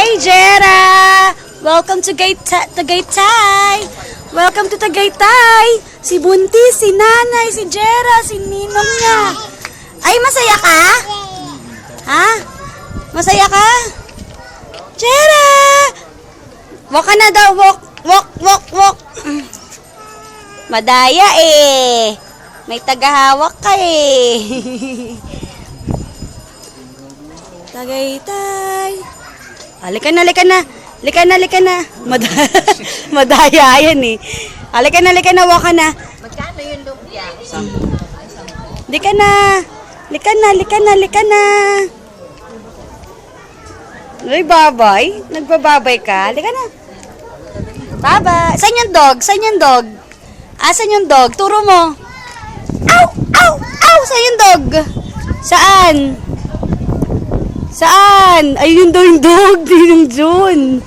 Hey, Jera! Welcome to Tagaytay! Welcome to Tagaytay! Si Buntis, si Nanay, si Jera, si Ninong niya. Ay, masaya ka? Ha? Masaya ka? Jera! Walk ka na daw, walk, walk, walk, walk. Madaya eh. May tagahawak ka eh. Tagaytay. Halika na, halika na. Halika na, halika na. Madaya yan eh. Halika na, walk ka na. Magkano yung lumpia? Halika na. Halika na, halika na, halika na. Ay, babay. Nagbababay ka. Halika na. Bye-bye. Saan yung dog? Saan yung dog? Asan yung dog? Turo mo. Ow! Ow! Ow! Saan yung dog? Saan? Saan? Ayun daw yung dog. Yung June.